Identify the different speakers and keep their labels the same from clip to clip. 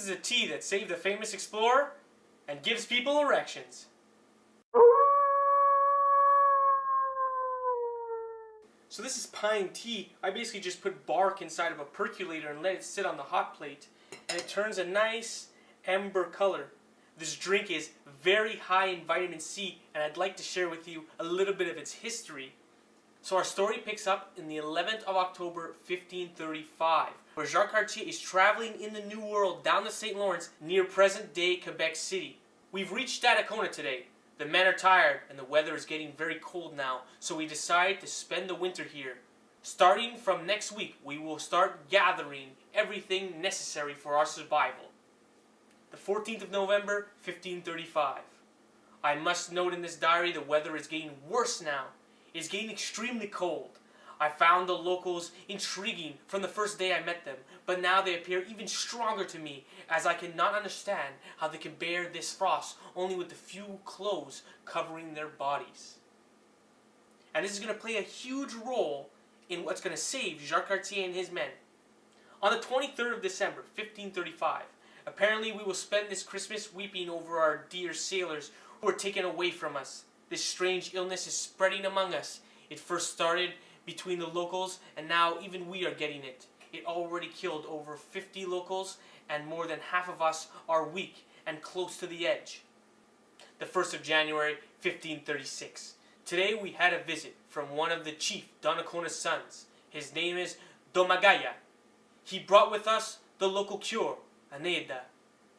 Speaker 1: is a tea that saved the famous explorer and gives people erections. So this is pine tea. I basically just put bark inside of a percolator and let it sit on the hot plate, and it turns a nice amber color. This drink is very high in vitamin C, and I'd like to share with you a little bit of its history. So our story picks up in the 11th of October 1535, where Jacques Cartier is traveling in the New World down the St. Lawrence near present-day Quebec City. We've reached Donnacona today. The men are tired and the weather is getting very cold now, so we decide to spend the winter here. Starting from next week, we will start gathering everything necessary for our survival. The 14th of November, 1535. I must note in this diary the weather is getting worse now. It is getting extremely cold. I found the locals intriguing from the first day I met them, but now they appear even stronger to me, as I cannot understand how they can bear this frost only with the few clothes covering their bodies. And this is going to play a huge role in what's going to save Jacques Cartier and his men. On the 23rd of December, 1535, apparently we will spend this Christmas weeping over our dear sailors who were taken away from us. This strange illness is spreading among us. It first started between the locals, and now even we are getting it. It already killed over 50 locals, and more than half of us are weak and close to the edge. The 1st of January, 1536. Today we had a visit from one of the chief Donnacona's sons. His name is Domagaya. He brought with us the local cure, Aneda,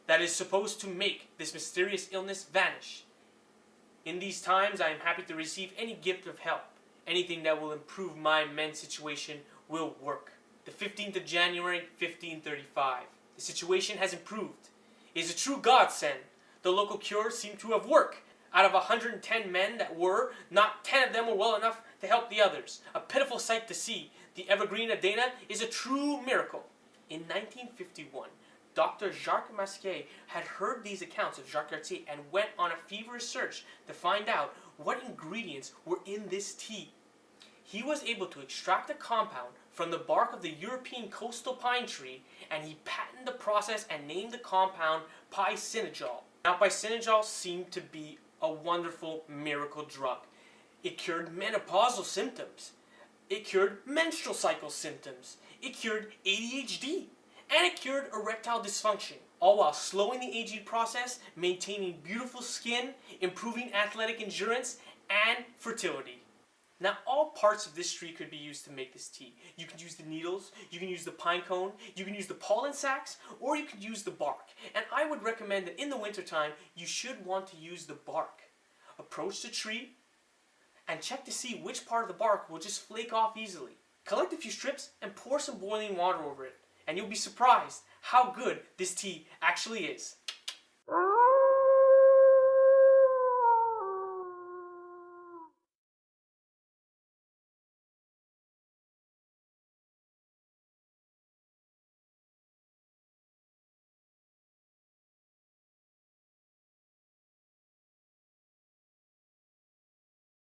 Speaker 1: that is supposed to make this mysterious illness vanish. In these times, I am happy to receive any gift of help. Anything that will improve my men's situation will work. The 15th of January, 1535. The situation has improved. It is a true godsend. The local cure seemed to have worked. Out of 110 men that were, not 10 of them were well enough to help the others. A pitiful sight to see. The evergreen Adena is a true miracle. In 1951, Dr. Jacques Masquet had heard these accounts of Jacques Cartier and went on a feverish search to find out what ingredients were in this tea. He was able to extract a compound from the bark of the European coastal pine tree, and he patented the process and named the compound picinijol. Now, picinijol seemed to be a wonderful miracle drug. It cured menopausal symptoms. It cured menstrual cycle symptoms. It cured ADHD. And it cured erectile dysfunction, all while slowing the aging process, maintaining beautiful skin, improving athletic endurance, and fertility. Now, all parts of this tree could be used to make this tea. You can use the needles, you can use the pine cone, you can use the pollen sacs, or you can use the bark. And I would recommend that in the wintertime, you should want to use the bark. Approach the tree and check to see which part of the bark will just flake off easily. Collect a few strips and pour some boiling water over it. And you'll be surprised how good this tea actually is.